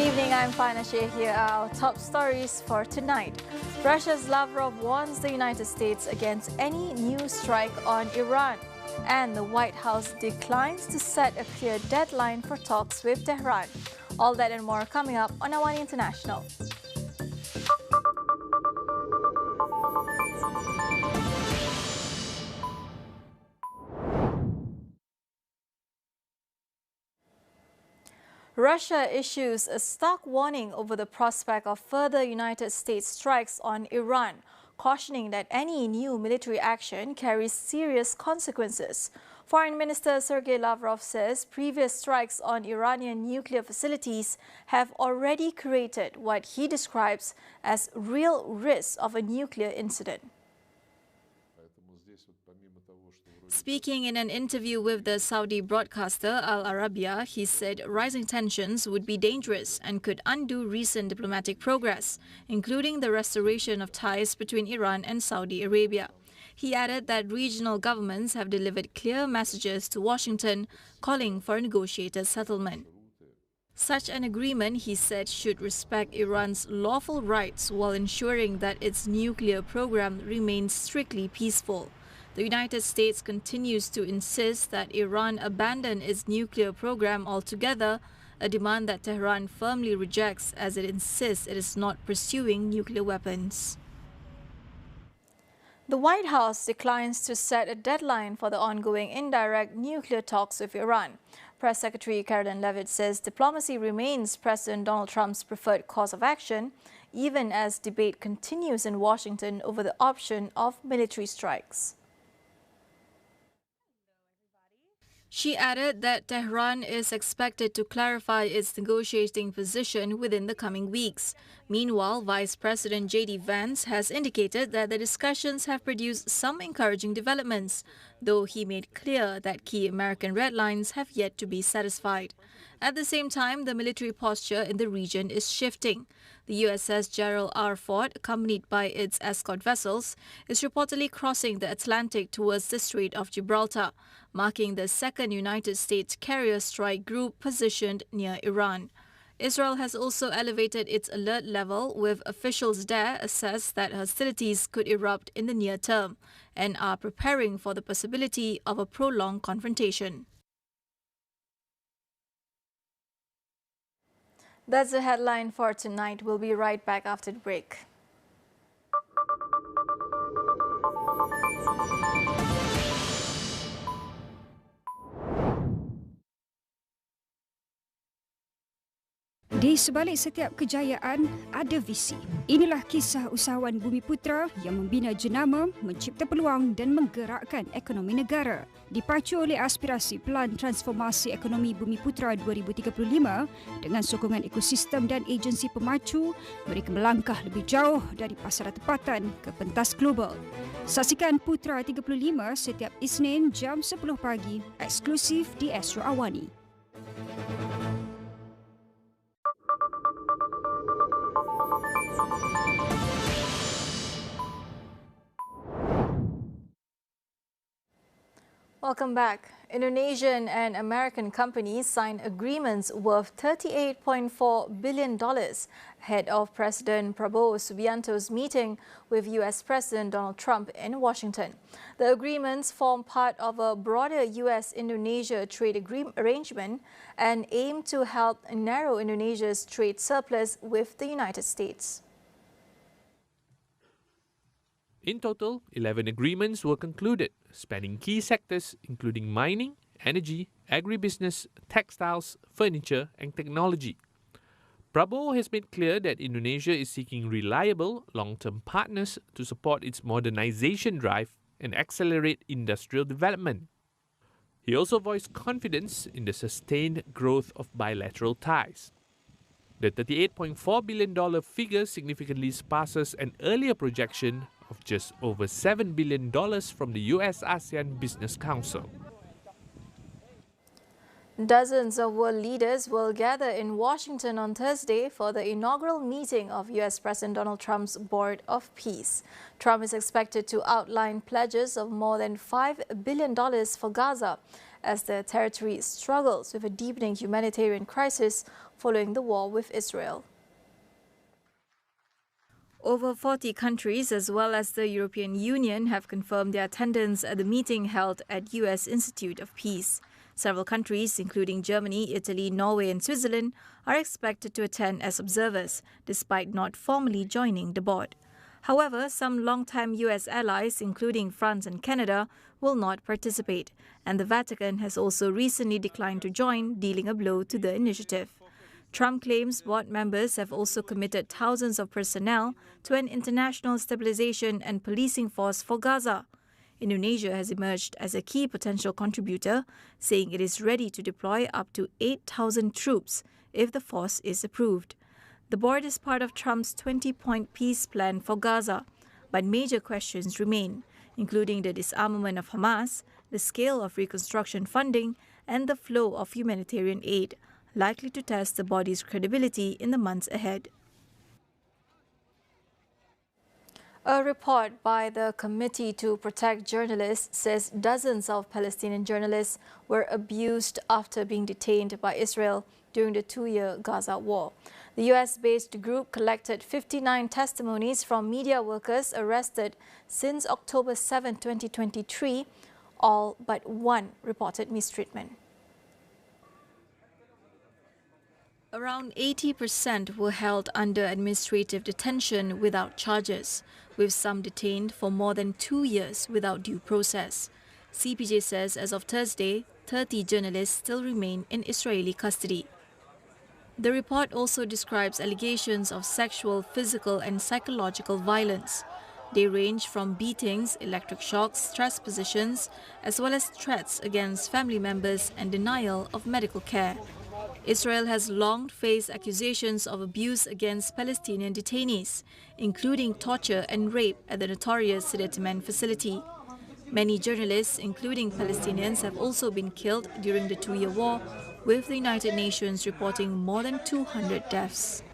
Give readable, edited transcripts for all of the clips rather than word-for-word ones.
evening, I'm Farhana Sheikh. Here are our top stories for tonight. Russia's Lavrov warns the United States against any new strike on Iran. And the White House declines to set a clear deadline for talks with Tehran. All that and more coming up on AWANI International. Russia issues a stark warning over the prospect of further United States strikes on Iran, cautioning that any new military action carries serious consequences. Foreign Minister Sergei Lavrov says previous strikes on Iranian nuclear facilities have already created what he describes as real risk of a nuclear incident. Speaking in an interview with the Saudi broadcaster Al Arabiya, he said rising tensions would be dangerous and could undo recent diplomatic progress, including the restoration of ties between Iran and Saudi Arabia. He added that regional governments have delivered clear messages to Washington calling for a negotiated settlement. Such an agreement, he said, should respect Iran's lawful rights while ensuring that its nuclear program remains strictly peaceful. The United States continues to insist that Iran abandon its nuclear program altogether, a demand that Tehran firmly rejects as it insists it is not pursuing nuclear weapons. The White House declines to set a deadline for the ongoing indirect nuclear talks with Iran. Press Secretary Caroline Leavitt says diplomacy remains President Donald Trump's preferred course of action, even as debate continues in Washington over the option of military strikes. She added that Tehran is expected to clarify its negotiating position within the coming weeks. Meanwhile, Vice President J.D. Vance has indicated that the discussions have produced some encouraging developments, though he made clear that key American red lines have yet to be satisfied. At the same time, the military posture in the region is shifting. The USS Gerald R. Ford, accompanied by its escort vessels, is reportedly crossing the Atlantic towards the Strait of Gibraltar, marking the second United States carrier strike group positioned near Iran. Israel has also elevated its alert level, with officials there assess that hostilities could erupt in the near term and are preparing for the possibility of a prolonged confrontation. That's the headline for tonight. We'll be right back after the break. Di sebalik setiap kejayaan ada visi. Inilah kisah usahawan Bumiputra yang membina jenama, mencipta peluang dan menggerakkan ekonomi negara. Dipacu oleh aspirasi Pelan Transformasi Ekonomi Bumiputra 2035 dengan sokongan ekosistem dan agensi pemacu, mereka melangkah lebih jauh dari pasaran tempatan ke pentas global. Saksikan Putra 35 setiap Isnin jam 10 pagi, eksklusif di Astro AWANI. Welcome back. Indonesian and American companies signed agreements worth $38.4 billion ahead of President Prabowo Subianto's meeting with U.S. President Donald Trump in Washington. The agreements form part of a broader U.S.-Indonesia trade arrangement and aim to help narrow Indonesia's trade surplus with the United States. In total, 11 agreements were concluded, spanning key sectors including mining, energy, agribusiness, textiles, furniture, and technology. Prabowo has made clear that Indonesia is seeking reliable, long-term partners to support its modernization drive and accelerate industrial development. He also voiced confidence in the sustained growth of bilateral ties. The $38.4 billion figure significantly surpasses an earlier projection of just over $7 billion from the US-ASEAN Business Council. Dozens of world leaders will gather in Washington on Thursday for the inaugural meeting of U.S. President Donald Trump's Board of Peace. Trump is expected to outline pledges of more than $5 billion for Gaza as the territory struggles with a deepening humanitarian crisis following the war with Israel. Over 40 countries, as well as the European Union, have confirmed their attendance at the meeting held at U.S. Institute of Peace. Several countries, including Germany, Italy, Norway and Switzerland, are expected to attend as observers, despite not formally joining the board. However, some long-time U.S. allies, including France and Canada, will not participate, and the Vatican has also recently declined to join, dealing a blow to the initiative. Trump claims board members have also committed thousands of personnel to an international stabilization and policing force for Gaza. Indonesia has emerged as a key potential contributor, saying it is ready to deploy up to 8,000 troops if the force is approved. The board is part of Trump's 20-point peace plan for Gaza, but major questions remain, including the disarmament of Hamas, the scale of reconstruction funding, and the flow of humanitarian aid, likely to test the body's credibility in the months ahead. A report by the Committee to Protect Journalists says dozens of Palestinian journalists were abused after being detained by Israel during the two-year Gaza war. The US-based group collected 59 testimonies from media workers arrested since October 7, 2023. All but one reported mistreatment. Around 80% were held under administrative detention without charges, with some detained for more than 2 years without due process. CPJ says as of Thursday, 30 journalists still remain in Israeli custody. The report also describes allegations of sexual, physical and psychological violence. They range from beatings, electric shocks, stress positions, as well as threats against family members and denial of medical care. Israel has long faced accusations of abuse against Palestinian detainees, including torture and rape at the notorious Sderot facility. Many journalists, including Palestinians, have also been killed during the two-year war, with the United Nations reporting more than 200 deaths.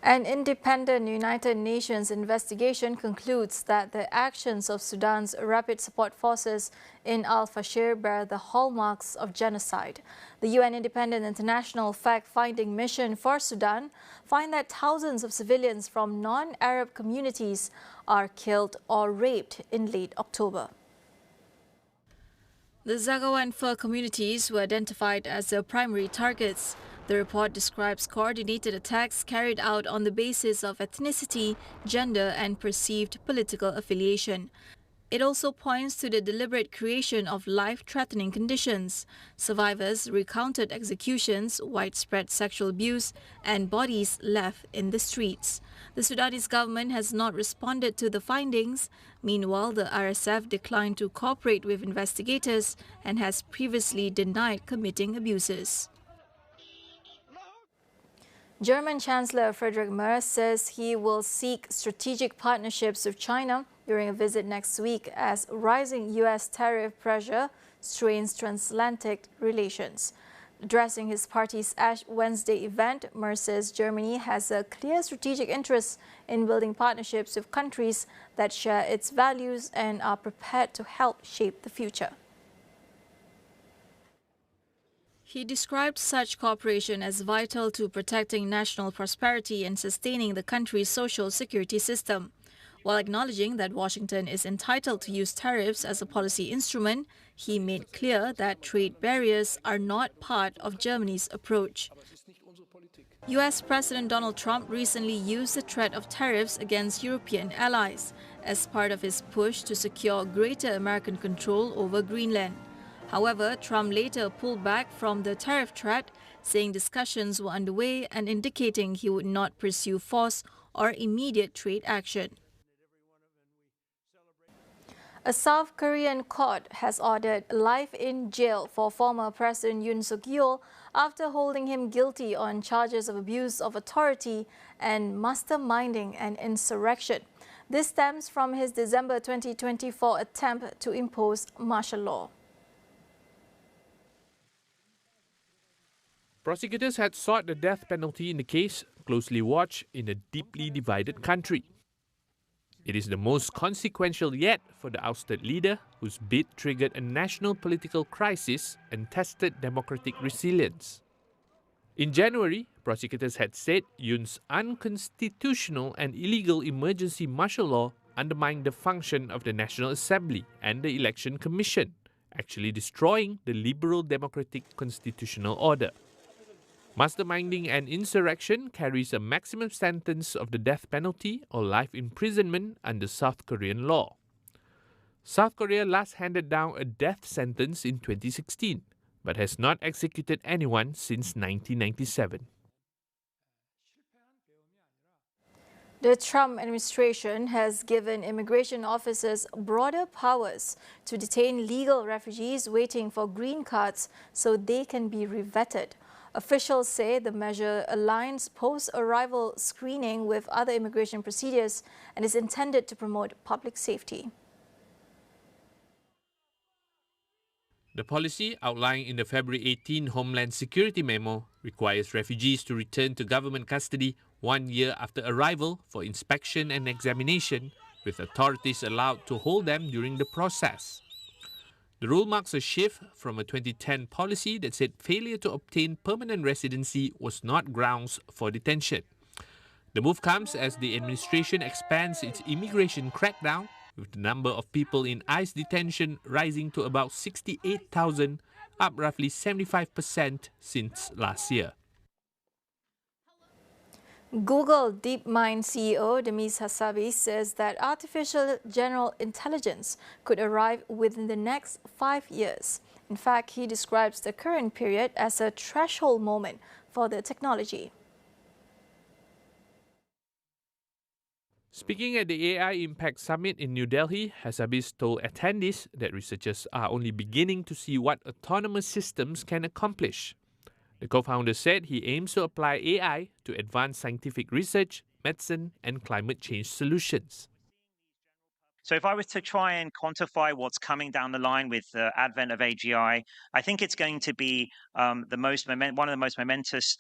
An independent United Nations investigation concludes that the actions of Sudan's Rapid Support Forces in Al-Fashir bear the hallmarks of genocide. The UN Independent International Fact-Finding Mission for Sudan find that thousands of civilians from non-Arab communities are killed or raped in late October. The Zaghawa and Fur communities were identified as the primary targets. The report describes coordinated attacks carried out on the basis of ethnicity, gender and perceived political affiliation. It also points to the deliberate creation of life-threatening conditions. Survivors recounted executions, widespread sexual abuse and bodies left in the streets. The Sudanese government has not responded to the findings. Meanwhile, the RSF declined to cooperate with investigators and has previously denied committing abuses. German Chancellor Friedrich Merz says he will seek strategic partnerships with China during a visit next week as rising U.S. tariff pressure strains transatlantic relations. Addressing his party's Ash Wednesday event, Merz says Germany has a clear strategic interest in building partnerships with countries that share its values and are prepared to help shape the future. He described such cooperation as vital to protecting national prosperity and sustaining the country's social security system. While acknowledging that Washington is entitled to use tariffs as a policy instrument, he made clear that trade barriers are not part of Germany's approach. U.S. President Donald Trump recently used the threat of tariffs against European allies as part of his push to secure greater American control over Greenland. However, Trump later pulled back from the tariff threat, saying discussions were underway and indicating he would not pursue force or immediate trade action. A South Korean court has ordered life in jail for former President Yoon Suk-yeol after holding him guilty on charges of abuse of authority and masterminding an insurrection. This stems from his December 2024 attempt to impose martial law. Prosecutors had sought the death penalty in the case, closely watched in a deeply divided country. It is the most consequential yet for the ousted leader, whose bid triggered a national political crisis and tested democratic resilience. In January, prosecutors had said Yoon's unconstitutional and illegal emergency martial law undermined the function of the National Assembly and the Election Commission, actually destroying the liberal democratic constitutional order. Masterminding an insurrection carries a maximum sentence of the death penalty or life imprisonment under South Korean law. South Korea last handed down a death sentence in 2016, but has not executed anyone since 1997. The Trump administration has given immigration officers broader powers to detain legal refugees waiting for green cards so they can be revetted. Officials say the measure aligns post-arrival screening with other immigration procedures and is intended to promote public safety. The policy, outlined in the February 18 Homeland Security memo, requires refugees to return to government custody 1 year after arrival for inspection and examination, with authorities allowed to hold them during the process. The rule marks a shift from a 2010 policy that said failure to obtain permanent residency was not grounds for detention. The move comes as the administration expands its immigration crackdown, with the number of people in ICE detention rising to about 68,000, up roughly 75% since last year. Google DeepMind CEO Demis Hassabis says that artificial general intelligence could arrive within the next 5 years. In fact, he describes the current period as a threshold moment for the technology. Speaking at the AI Impact Summit in New Delhi, Hassabis told attendees that researchers are only beginning to see what autonomous systems can accomplish. The co-founder said he aims to apply AI to advance scientific research, medicine, and climate change solutions. So if I was to try and quantify what's coming down the line with the advent of AGI, I think it's going to be one of the most momentous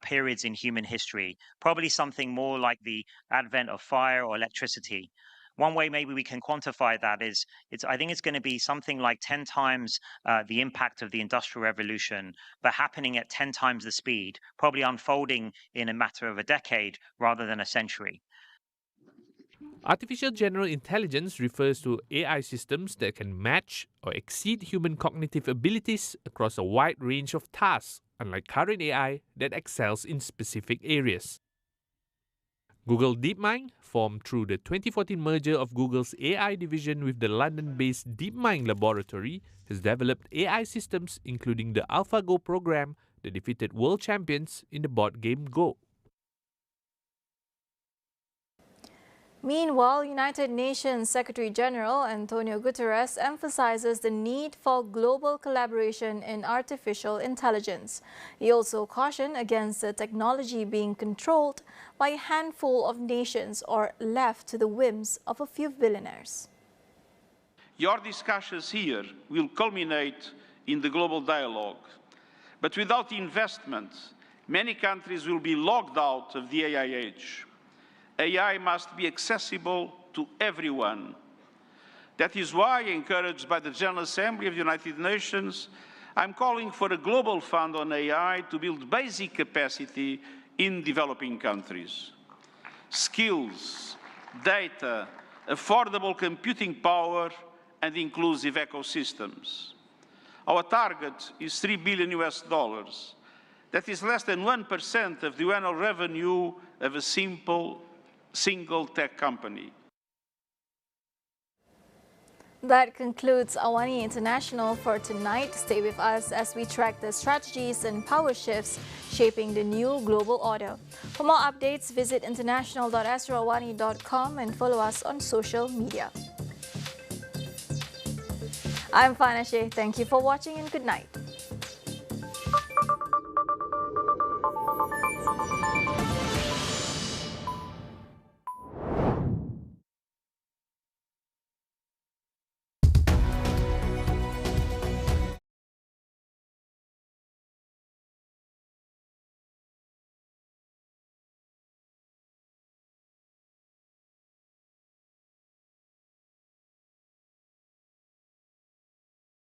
periods in human history, probably something more like the advent of fire or electricity. One way maybe we can quantify that is, I think it's going to be something like 10 times the impact of the Industrial Revolution, but happening at 10 times the speed, probably unfolding in a matter of a decade rather than a century. Artificial general intelligence refers to AI systems that can match or exceed human cognitive abilities across a wide range of tasks, unlike current AI that excels in specific areas. Google DeepMind, formed through the 2014 merger of Google's AI division with the London-based DeepMind laboratory, has developed AI systems including the AlphaGo program that defeated world champions in the board game Go. Meanwhile, United Nations Secretary-General Antonio Guterres emphasizes the need for global collaboration in artificial intelligence. He also cautioned against the technology being controlled by a handful of nations or left to the whims of a few billionaires. Your discussions here will culminate in the global dialogue. But without investment, many countries will be locked out of the AI age. AI must be accessible to everyone. That is why, encouraged by the General Assembly of the United Nations, I'm calling for a global fund on AI to build basic capacity in developing countries. Skills, data, affordable computing power, and inclusive ecosystems. Our target is $3 billion. That is less than 1% of the annual revenue of a single tech company. That concludes AWANI International for tonight. Stay with us as we track the strategies and power shifts shaping the new global order. For more updates, visit international.astroawani.com and follow us on social media. I'm Farhana Sheikh. Thank you for watching and good night.